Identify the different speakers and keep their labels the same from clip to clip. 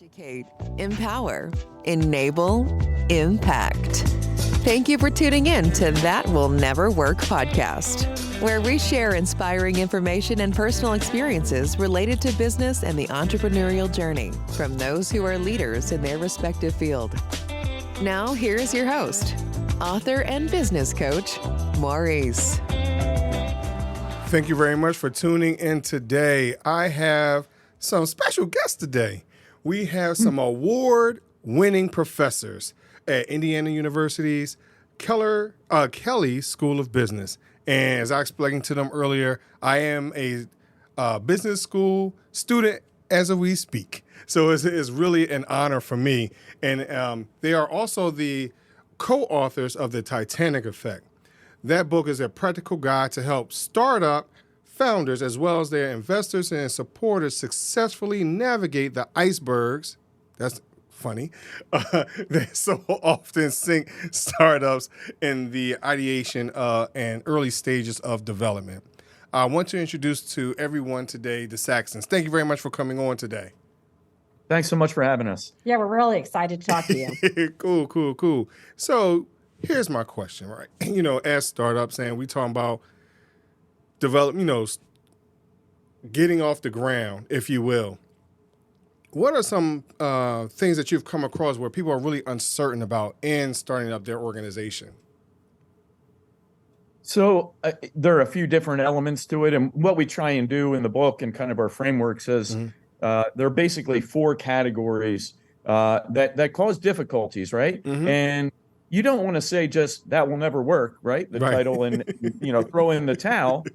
Speaker 1: Educate, empower, enable, impact. Thank you for tuning in to That Will Never Work podcast, where we share inspiring information and personal experiences related to business and the entrepreneurial journey from those who are leaders in their respective field. Now, here's your host, author and business coach, Maurice.
Speaker 2: Thank you very much for tuning in today. I have some special guests today. We have some award-winning professors at Indiana University's Kelley School of Business. And as I explained to them earlier, I am a business school student as we speak. So it's really an honor for me. And they are also the co-authors of The Titanic Effect. That book is a practical guide to help startup founders as well as their investors and supporters successfully navigate the icebergs. That's funny. That so often sink startups in the ideation and early stages of development. I want to introduce to everyone today the Saxtons. Thank you very much for coming on today.
Speaker 3: Thanks so much for having us.
Speaker 4: Yeah, we're really excited to talk to you.
Speaker 2: Cool. So here's my question, right? As startups, and we talking about getting off the ground, if you will. What are some things that you've come across where people are really uncertain about in starting up their organization?
Speaker 3: So there are a few different elements to it. And what we try and do in the book and kind of our framework says there are basically four categories that cause difficulties, right? Mm-hmm. And you don't want to say just that will never work, right? The title and, throw in the towel.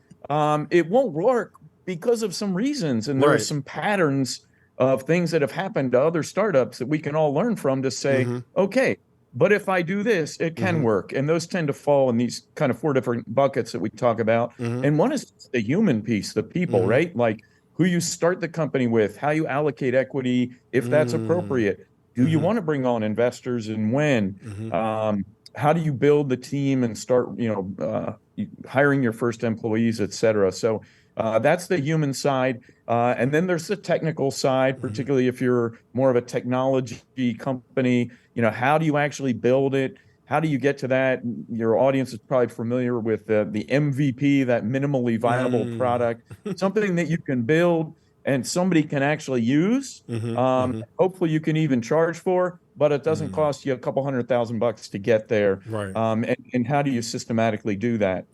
Speaker 3: It won't work because of some reasons. And there are some patterns of things that have happened to other startups that we can all learn from to say, okay, but if I do this, it can work. And those tend to fall in these kind of four different buckets that we talk about. And one is the human piece, the people, right? Like who you start the company with, how you allocate equity, if that's appropriate. Do you want to bring on investors and when? How do you build the team and start, hiring your first employees, et cetera? So that's the human side. And then there's the technical side, particularly if you're more of a technology company. How do you actually build it? How do you get to that? Your audience is probably familiar with the MVP, that minimally viable product, something that you can build and somebody can actually use. Hopefully you can even charge for, but it doesn't cost you a couple $100,000 to get there.
Speaker 2: Right.
Speaker 3: And how do you systematically do that?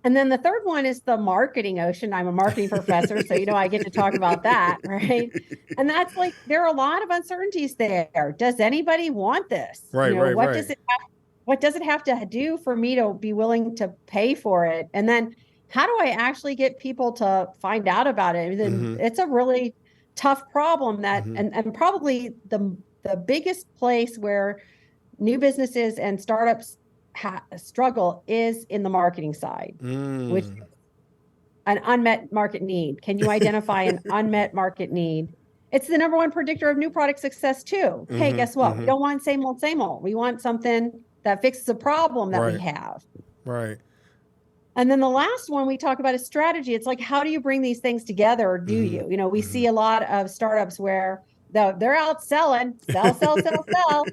Speaker 4: And then the third one is the marketing ocean. I'm a marketing professor, so I get to talk about that, right? And that's like there are a lot of uncertainties there. Does anybody want this? What does it have to do for me to be willing to pay for it? And then how do I actually get people to find out about it? It's a really tough problem that, and probably the biggest place where new businesses and startups struggle is in the marketing side, which is an unmet market need. Can you identify an unmet market need? It's the number one predictor of new product success too. Hey, guess what? We don't want same old. We want something that fixes a problem that we have.
Speaker 2: Right.
Speaker 4: And then the last one we talk about is strategy. It's like, how do you bring these things together, or do you? We see a lot of startups where they're out selling, sell,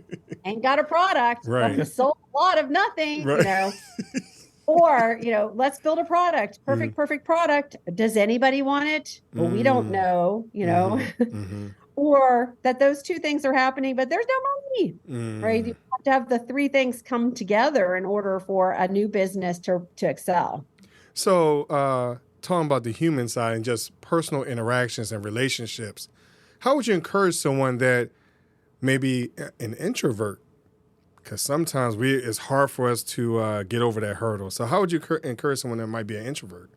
Speaker 4: ain't got a product, but we sold a lot of nothing, Or, let's build a product, perfect product. Does anybody want it? Well, we don't know, Or that those two things are happening, but there's no money, right? You have to have the three things come together in order for a new business to excel.
Speaker 2: So talking about the human side and just personal interactions and relationships, how would you encourage someone that may be an introvert? Because sometimes it's hard for us to get over that hurdle. So how would you encourage someone that might be an introvert?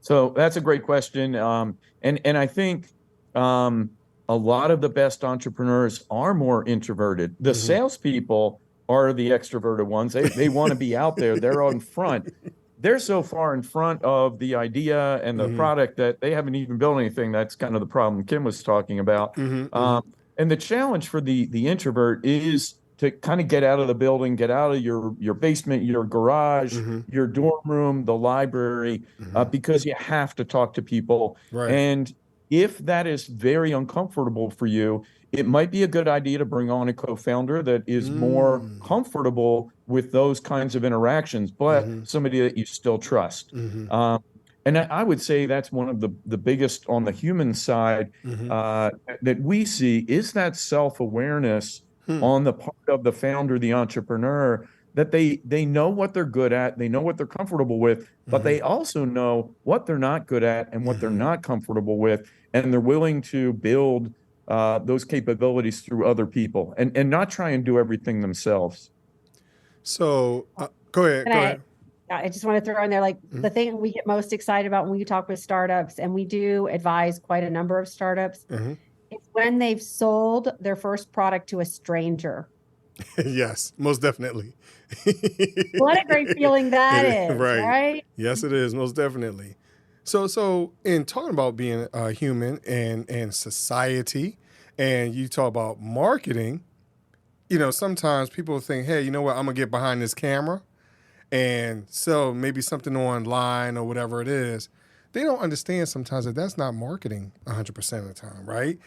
Speaker 3: So that's a great question. And I think a lot of the best entrepreneurs are more introverted. The salespeople are the extroverted ones. They want to be out there. They're on front. They're so far in front of the idea and the product that they haven't even built anything. That's kind of the problem Kim was talking about. And the challenge for the introvert is to kind of get out of the building, get out of your basement, your garage, your dorm room, the library, because you have to talk to people.
Speaker 2: Right.
Speaker 3: And if that is very uncomfortable for you, it might be a good idea to bring on a co-founder that is more comfortable with those kinds of interactions, but somebody that you still trust. And I would say that's one of the biggest on the human side that we see is that self-awareness on the part of the founder, the entrepreneur, that they know what they're good at, they know what they're comfortable with, but they also know what they're not good at and what they're not comfortable with, and they're willing to build those capabilities through other people and not try and do everything themselves.
Speaker 2: So go ahead.
Speaker 4: I just want to throw in there, like the thing we get most excited about when we talk with startups, and we do advise quite a number of startups, is when they've sold their first product to a stranger.
Speaker 2: Yes, most definitely.
Speaker 4: What a great feeling that is, right?
Speaker 2: Yes, it is, most definitely. So in talking about being a human and society, and you talk about marketing, sometimes people think, hey, you know what, I'm going to get behind this camera and sell maybe something online or whatever it is. They don't understand sometimes that that's not marketing 100% of the time, right?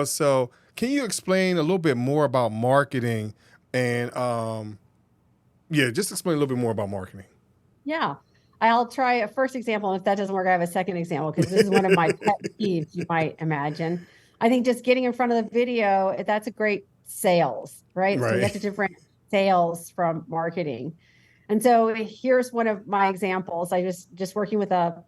Speaker 2: So can you explain a little bit more about marketing and just explain a little bit more about marketing.
Speaker 4: Yeah. I'll try a first example. And if that doesn't work, I have a second example, because this is one of my pet peeves, you might imagine. I think just getting in front of the video, that's a great sales, right? So you have to differentiate sales from marketing. And so here's one of my examples. I just working with a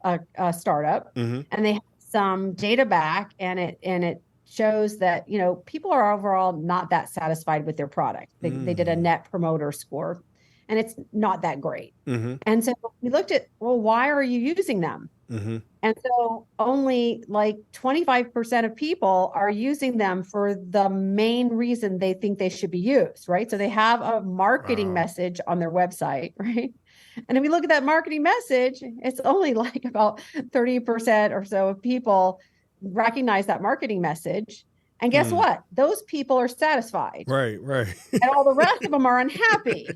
Speaker 4: startup, and they have some data back, and it shows that, people are overall not that satisfied with their product. They did a net promoter score, and it's not that great. And so we looked at, well, why are you using them? And so only like 25% of people are using them for the main reason they think they should be used, right? So they have a marketing message on their website, right? And if we look at that marketing message, it's only like about 30% or so of people recognize that marketing message. And guess what? Those people are satisfied.
Speaker 2: Right.
Speaker 4: And all the rest of them are unhappy.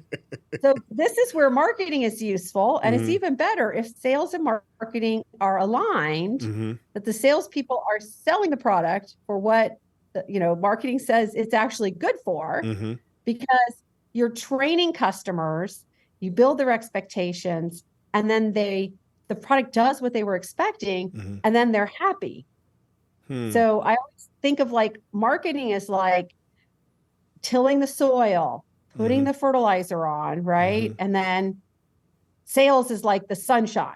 Speaker 4: So this is where marketing is useful. And it's even better if sales and marketing are aligned, that the salespeople are selling the product for what, marketing says it's actually good for, because you're training customers, you build their expectations, and then the product does what they were expecting, and then they're happy. So I always think of like marketing as like tilling the soil, putting the fertilizer on, right? And then sales is like the sunshine.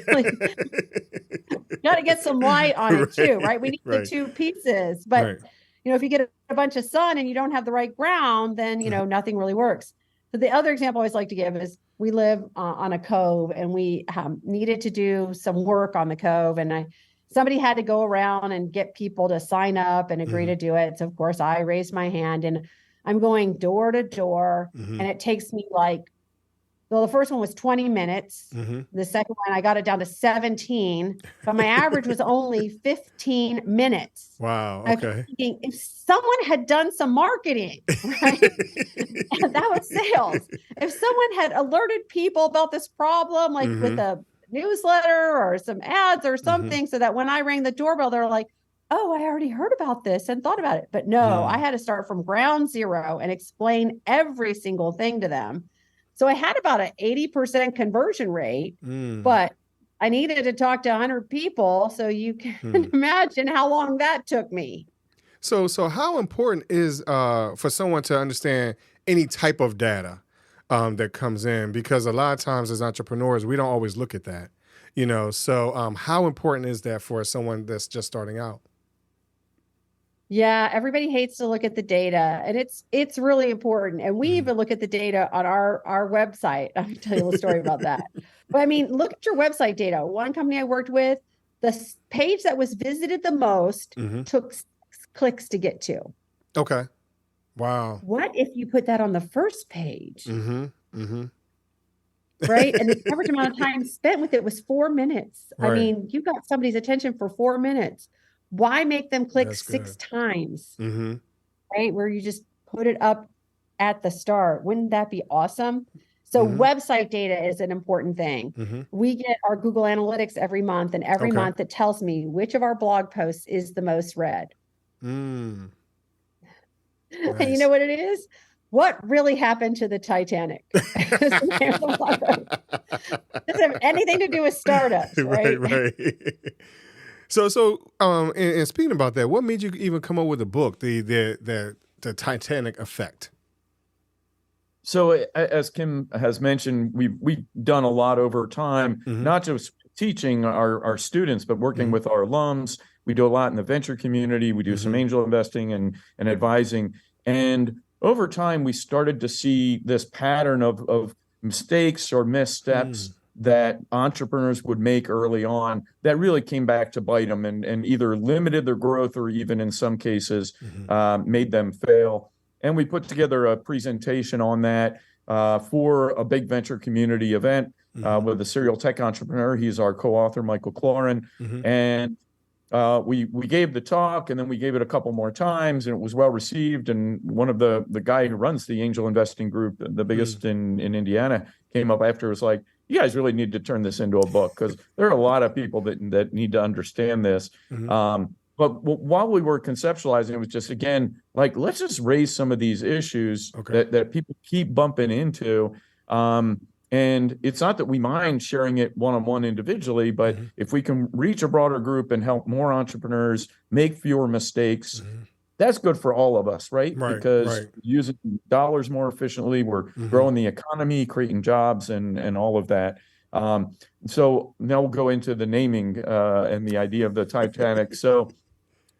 Speaker 4: Like, you got to get some light on it too, right? We need the two pieces. But, if you get a bunch of sun and you don't have the right ground, then, nothing really works. So the other example I always like to give is we live on a cove, and we needed to do some work on the cove. And somebody had to go around and get people to sign up and agree to do it. So of course I raised my hand, and I'm going door to door, and it takes me the first one was 20 minutes. The second one, I got it down to 17, but my average was only 15 minutes.
Speaker 2: Wow. Okay.
Speaker 4: Thinking, if someone had done some marketing, right? And that was sales. If someone had alerted people about this problem, like with a newsletter or some ads or something, so that when I rang the doorbell, they're like, oh, I already heard about this and thought about it. But no, I had to start from ground zero and explain every single thing to them. So I had about an 80% conversion rate, but I needed to talk to 100 people. So you can imagine how long that took me.
Speaker 2: So how important is for someone to understand any type of data that comes in? Because a lot of times as entrepreneurs, we don't always look at that, So how important is that for someone that's just starting out?
Speaker 4: Yeah, everybody hates to look at the data, and it's really important. And we even look at the data on our website. I'll tell you a story about that. But I mean, look at your website data. One company I worked with, the page that was visited the most took 6 clicks to get to.
Speaker 2: Okay. Wow.
Speaker 4: What if you put that on the first page? Right? And the average amount of time spent with it was 4 minutes. Right. I mean, you got somebody's attention for 4 minutes. Why make them click 6 times, right? Where you just put it up at the start. Wouldn't that be awesome? So website data is an important thing. We get our Google Analytics every month, and every month it tells me which of our blog posts is the most read.
Speaker 2: Nice.
Speaker 4: And you know what it is? What really happened to the Titanic? Doesn't have anything to do with startups, right?
Speaker 2: Right. So, and speaking about that, what made you even come up with a book, the Titanic effect?
Speaker 3: So as Kim has mentioned, we've done a lot over time, not just teaching our students, but working with our alums. We do a lot in the venture community. We do some angel investing and advising. And over time, we started to see this pattern of mistakes or missteps that entrepreneurs would make early on that really came back to bite them and either limited their growth or even in some cases made them fail. And we put together a presentation on that for a big venture community event with a serial tech entrepreneur. He's our co-author, Michael Cloran. And we gave the talk, and then we gave it a couple more times, and it was well received. And one of the guy who runs the angel investing group, the biggest in Indiana, came up after, was like, you guys really need to turn this into a book, because there are a lot of people that need to understand this. But while we were conceptualizing, it was just, again, like, let's just raise some of these issues that people keep bumping into. And it's not that we mind sharing it one-on-one individually, but if we can reach a broader group and help more entrepreneurs make fewer mistakes, that's good for all of us, right? Because using dollars more efficiently, we're growing the economy, creating jobs, and all of that. So now we'll go into the naming and the idea of the Titanic. So,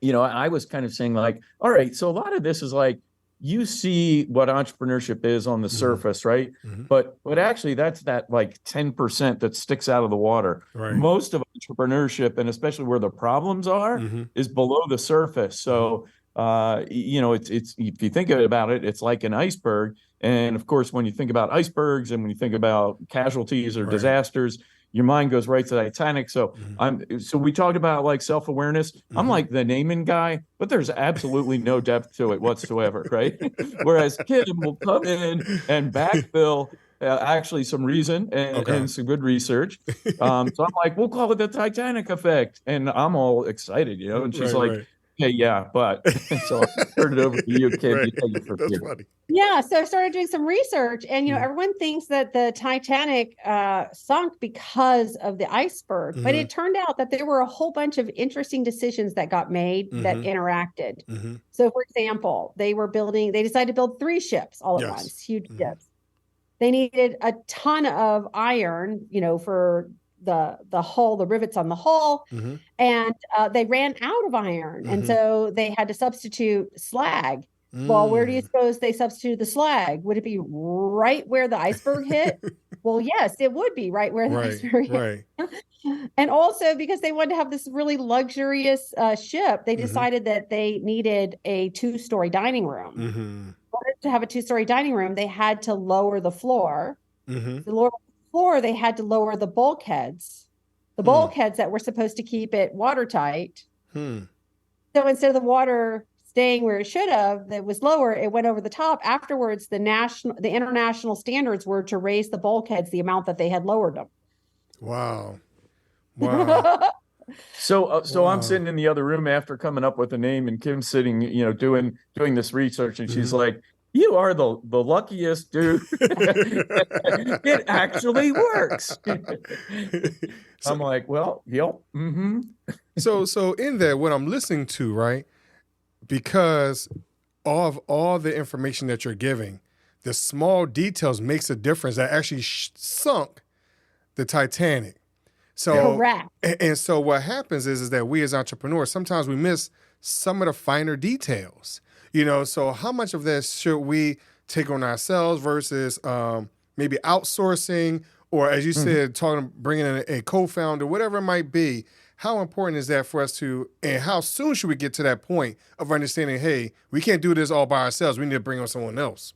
Speaker 3: I was kind of saying, like, all right, so a lot of this is like, you see what entrepreneurship is on the surface, right? But actually that's that like 10% that sticks out of the water. Most of entrepreneurship, and especially where the problems are, is below the surface. So, it's if you think about it, it's like an iceberg. And of course, when you think about icebergs and when you think about casualties or disasters, your mind goes right to Titanic. So so we talked about like self-awareness. I'm like the naming guy, but there's absolutely no depth to it whatsoever, right? Whereas Kim will come in and backfill actually some reason and some good return. So I'm like, we'll call it the Titanic effect. And I'm all excited, and she's like, okay, yeah, but so I'll turn it over to you, Kim.
Speaker 2: That's funny.
Speaker 4: Yeah, so I started doing some research, and everyone thinks that the Titanic sunk because of the iceberg, but it turned out that there were a whole bunch of interesting decisions that got made that interacted. So, for example, they decided to build 3 ships all at once, huge ships. They needed a ton of iron, for the hull, the rivets on the hull, and they ran out of iron, and so they had to substitute slag. Well, where do you suppose they substituted the slag? Would it be right where the iceberg hit? Well, yes, it would be right where the iceberg hit. And also because they wanted to have this really luxurious ship, they decided that they needed a 2-story dining room. In order to have a 2-story dining room, they had to lower the floor. To lower the floor, they had to lower the bulkheads. The bulkheads that were supposed to keep it watertight. So instead of the water staying where it should have, that was lower, it went over the top. Afterwards, the international standards were to raise the bulkheads the amount that they had lowered them.
Speaker 2: Wow.
Speaker 3: So I'm sitting in the other room after coming up with a name, and Kim's sitting, doing this research, and she's like, you are the luckiest dude. It actually works. I'm like, well, yep.
Speaker 2: So in there, what I'm listening to, right? Because of all the information that you're giving, the small details makes a difference that actually sunk the Titanic. So
Speaker 4: correct.
Speaker 2: And so what happens is that we as entrepreneurs, sometimes we miss some of the finer details. So how much of this should we take on ourselves versus maybe outsourcing, or as you said, bringing in a co-founder, whatever it might be. How important is that for us and how soon should we get to that point of understanding, hey, we can't do this all by ourselves. We need to bring on someone else.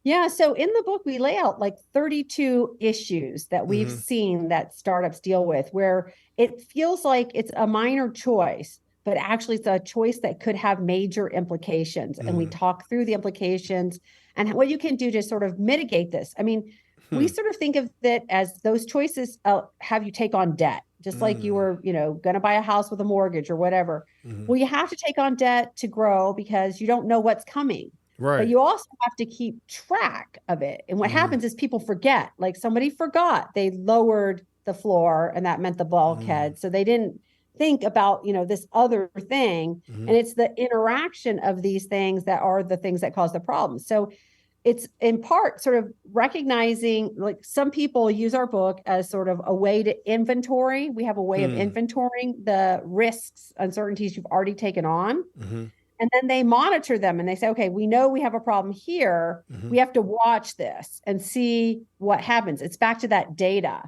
Speaker 4: Yeah. So in the book, we lay out like 32 issues that we've seen that startups deal with, where it feels like it's a minor choice, but actually it's a choice that could have major implications. And we talk through the implications and what you can do to sort of mitigate this. I mean, we sort of think of it as those choices have you take on debt, just like you were, going to buy a house with a mortgage or whatever. Well, you have to take on debt to grow because you don't know what's coming.
Speaker 2: Right.
Speaker 4: But you also have to keep track of it. And what happens is people forget, like somebody forgot they lowered the floor and that meant the bulkhead. So they didn't think about, this other thing. And it's the interaction of these things that are the things that cause the problem. So it's in part sort of recognizing, like some people use our book as sort of a way to inventory. We have a way of inventorying the risks, uncertainties you've already taken on. And then they monitor them and they say, okay, we know we have a problem here. We have to watch this and see what happens. It's back to that data.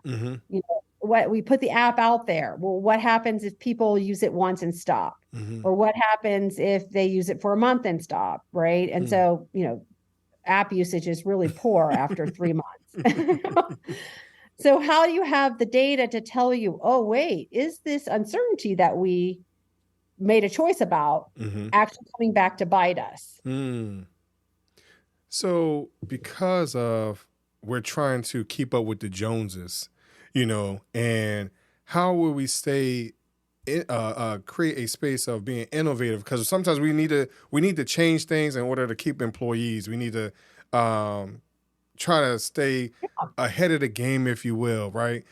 Speaker 4: What we put the app out there. Well, what happens if people use it once and stop? Or what happens if they use it for a month and stop, right? And so, app usage is really poor after 3 months. So how do you have the data to tell you, oh, wait, is this uncertainty that we made a choice about actually coming back to bite us?
Speaker 2: So because of we're trying to keep up with the Joneses, and how will we stay create a space of being innovative? Because sometimes we need to change things in order to keep employees. We need to try to stay ahead of the game, if you will, right?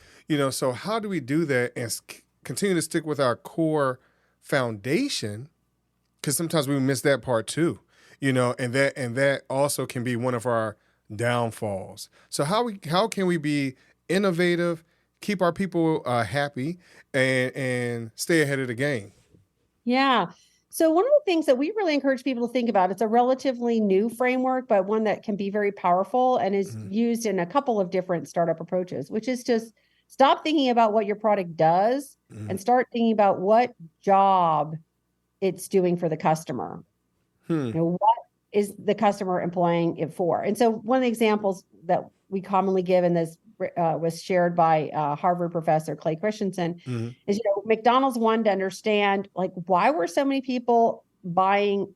Speaker 2: So how do we do that and continue to stick with our core foundation? Because sometimes we miss that part too, and that also can be one of our downfalls. So how can we be innovative, keep our people happy, and stay ahead of the game?
Speaker 4: Yeah. So one of the things that we really encourage people to think about, it's a relatively new framework, but one that can be very powerful and is used in a couple of different startup approaches, which is just stop thinking about what your product does and start thinking about what job it's doing for the customer. What is the customer employing it for? And so one of the examples that we commonly give in this was shared by Harvard professor Clay Christensen is, McDonald's wanted to understand, like, why were so many people buying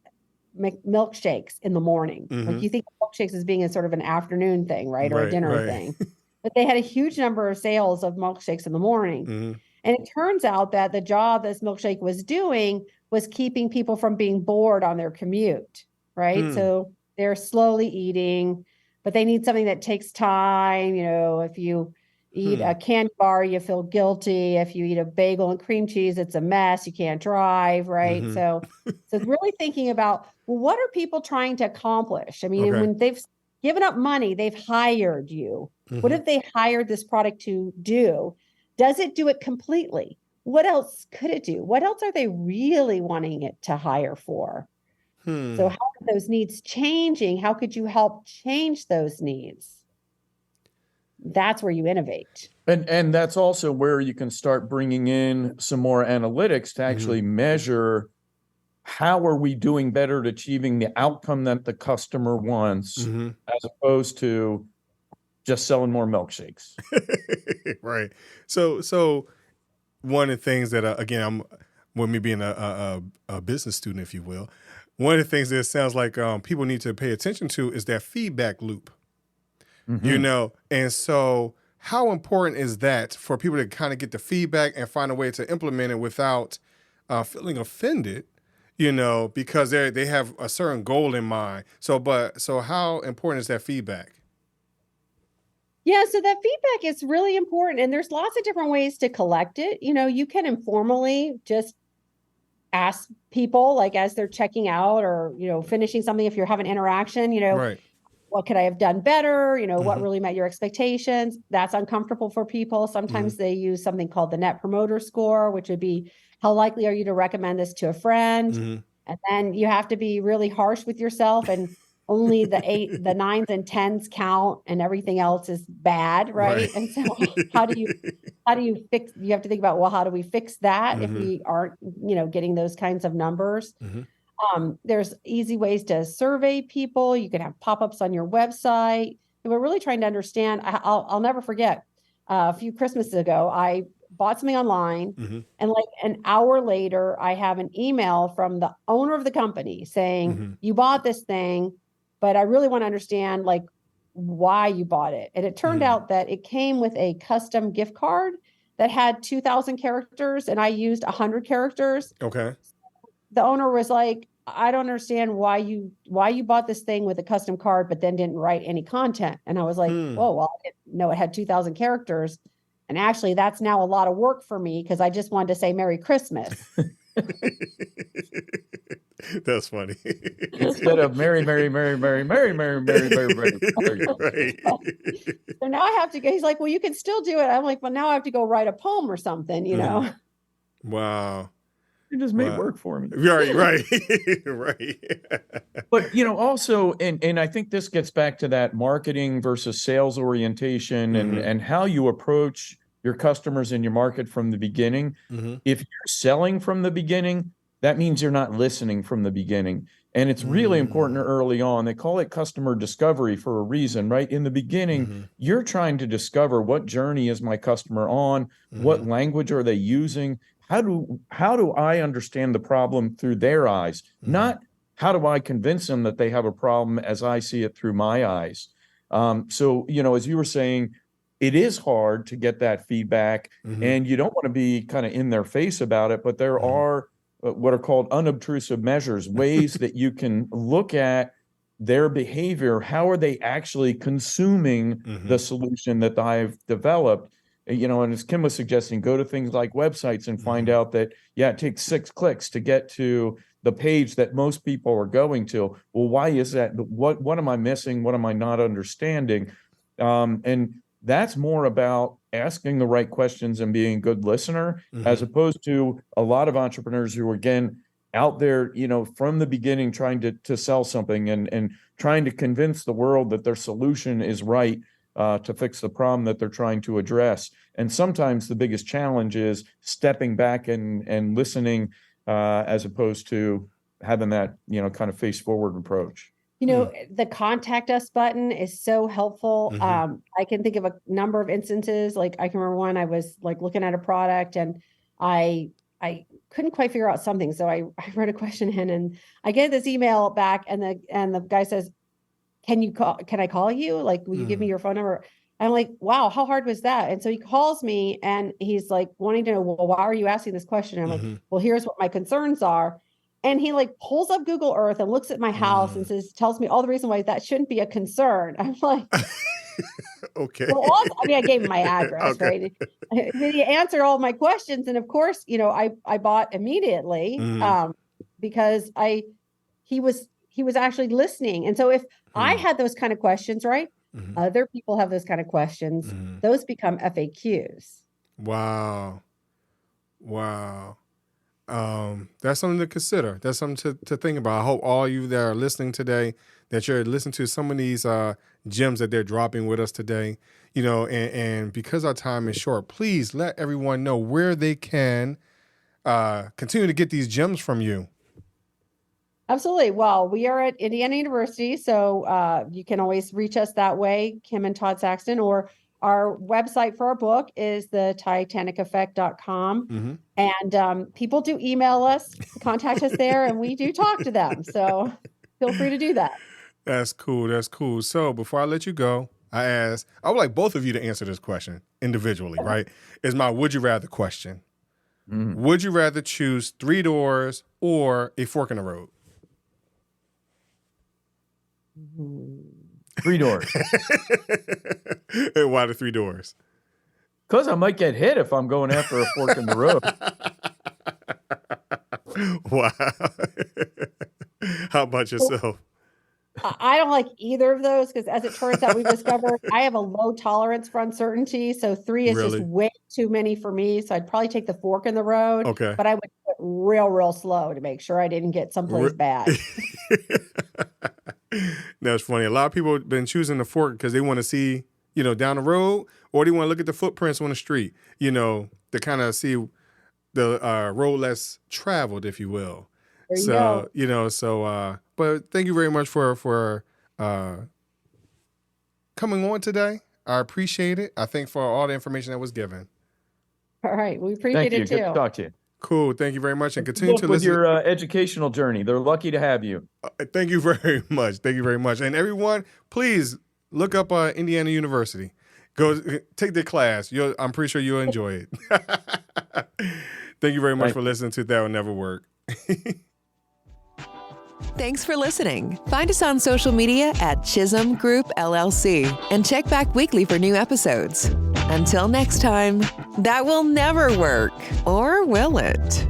Speaker 4: milkshakes in the morning? Like, you think of milkshakes as being a sort of an afternoon thing, right? Or a dinner thing. But they had a huge number of sales of milkshakes in the morning. And it turns out that the job this milkshake was doing was keeping people from being bored on their commute, right? So they're slowly eating, but they need something that takes time. If you eat a candy bar, you feel guilty. If you eat a bagel and cream cheese, it's a mess. You can't drive, right? So really thinking about, well, what are people trying to accomplish? I mean, when they've given up money, they've hired you. What have they hired this product to do? Does it do it completely? What else could it do? What else are they really wanting it to hire for? So how are those needs changing? How could you help change those needs? That's where you innovate.
Speaker 3: And that's also where you can start bringing in some more analytics to actually measure how are we doing better at achieving the outcome that the customer wants, as opposed to just selling more milkshakes.
Speaker 2: Right. So one of the things that, again, with me being a business student, if you will, one of the things that it sounds like people need to pay attention to is that feedback loop, and so how important is that for people to kind of get the feedback and find a way to implement it without feeling offended, because they have a certain goal in mind. So how important is that feedback?
Speaker 4: Yeah, so that feedback is really important. And there's lots of different ways to collect it. You can informally just ask people, like, as they're checking out or, finishing something, if you're having interaction,
Speaker 2: Right.
Speaker 4: What could I have done better? What really met your expectations? That's uncomfortable for people. Sometimes they use something called the Net Promoter Score, which would be, how likely are you to recommend this to a friend? And then you have to be really harsh with yourself, and only the 9s and 10s count and everything else is bad, right? And so how do you fix, you have to think about, well, how do we fix that if we aren't, getting those kinds of numbers? There's easy ways to survey people. You can have pop-ups on your website. And we're really trying to understand. I'll never forget, a few Christmases ago, I bought something online, and like an hour later, I have an email from the owner of the company saying, you bought this thing, but I really want to understand like why you bought it. And it turned out that it came with a custom gift card that had 2,000 characters and I used 100 characters.
Speaker 2: Okay.
Speaker 4: The owner was like, I don't understand why you bought this thing with a custom card, but then didn't write any content. And I was like, whoa, well, I didn't know it had 2,000 characters. And actually, that's now a lot of work for me because I just wanted to say Merry Christmas.
Speaker 2: That's funny.
Speaker 3: Instead of Mary, Mary, Mary, Mary, Mary, Mary, Mary, Mary, Mary.
Speaker 2: Right.
Speaker 4: So now I have to go. He's like, well, you can still do it. I'm like, well, now I have to go write a poem or something, you know?
Speaker 2: Wow.
Speaker 3: You just made work for me.
Speaker 2: Right. Right.
Speaker 3: But, also, and I think this gets back to that marketing versus sales orientation and how you approach your customers in your market from the beginning. If you're selling from the beginning, that means you're not listening from the beginning. And it's really important early on. They call it customer discovery for a reason, right? In the beginning, you're trying to discover what journey is my customer on, what language are they using, how do I understand the problem through their eyes, not how do I convince them that they have a problem as I see it through my eyes. So, as you were saying, it is hard to get that feedback and you don't want to be kind of in their face about it, but there are what are called unobtrusive measures, ways that you can look at their behavior. How are they actually consuming the solution that I've developed? And as Kim was suggesting, go to things like websites and find out that, it takes 6 clicks to get to the page that most people are going to. Well, why is that? What am I missing? What am I not understanding? And that's more about asking the right questions and being a good listener, as opposed to a lot of entrepreneurs who are, again, out there, from the beginning trying to sell something and trying to convince the world that their solution is right to fix the problem that they're trying to address. And sometimes the biggest challenge is stepping back and listening as opposed to having that, kind of face forward approach.
Speaker 4: The contact us button is so helpful. I can think of a number of instances. Like I can remember one, I was like looking at a product and I couldn't quite figure out something. So I wrote a question in and I get this email back and the guy says, can I call you? Like, will you give me your phone number? I'm like, wow, how hard was that? And so he calls me and he's like wanting to know, well, why are you asking this question? I'm like, well, here's what my concerns are. And he like pulls up Google Earth and looks at my house and tells me all the reason why that shouldn't be a concern. I'm like,
Speaker 2: okay.
Speaker 4: Well, also, I gave him my address, right? And he answered all my questions. And of course, I bought immediately because he was actually listening. And so if I had those kind of questions, right? Other people have those kind of questions. Those become FAQs.
Speaker 2: Wow. That's something to consider. That's something to think about. I hope all you that are listening today, that you're listening to some of these gems that they're dropping with us today, and because our time is short, please let everyone know where they can continue to get these gems from you.
Speaker 4: Absolutely. Well, we are at Indiana University, so you can always reach us that way, Kim and Todd Saxton, or our website for our book is the TitanicEffect.com. And people do email us, contact us there, and we do talk to them. So feel free to do that. That's
Speaker 2: cool. So before I let you go, I would like both of you to answer this question individually, right? Is my would you rather question. Would you rather choose 3 doors or a fork in the road?
Speaker 3: 3 doors.
Speaker 2: And why the 3 doors?
Speaker 3: Because I might get hit if I'm going after a fork in the road.
Speaker 2: Wow. How about yourself?
Speaker 4: I don't like either of those because, as it turns out, we've discovered I have a low tolerance for uncertainty. So 3 is just way too many for me. So I'd probably take the fork in the road.
Speaker 2: Okay.
Speaker 4: But I would do it real slow to make sure I didn't get someplace bad.
Speaker 2: That's funny. A lot of people have been choosing the fork because they want to see, down the road, or they want to look at the footprints on the street, to kind of see the road less traveled, if you will.
Speaker 4: There you
Speaker 2: go. But thank you very much for coming on today. I appreciate it. I thank for all the information that was given.
Speaker 4: All right. We appreciate it too.
Speaker 3: Good to talk to you.
Speaker 2: Cool. Thank you very much. And
Speaker 3: Good
Speaker 2: continue
Speaker 3: luck
Speaker 2: to
Speaker 3: with
Speaker 2: listen.
Speaker 3: your educational journey. They're lucky to have you.
Speaker 2: Thank you very much. Thank you very much. And everyone, please look up Indiana University. Go take the class. I'm pretty sure you'll enjoy it. Thank you very much for listening to That Will Never Work.
Speaker 1: Thanks for listening. Find us on social media at Chisholm Group LLC and check back weekly for new episodes. Until next time, that will never work, or will it?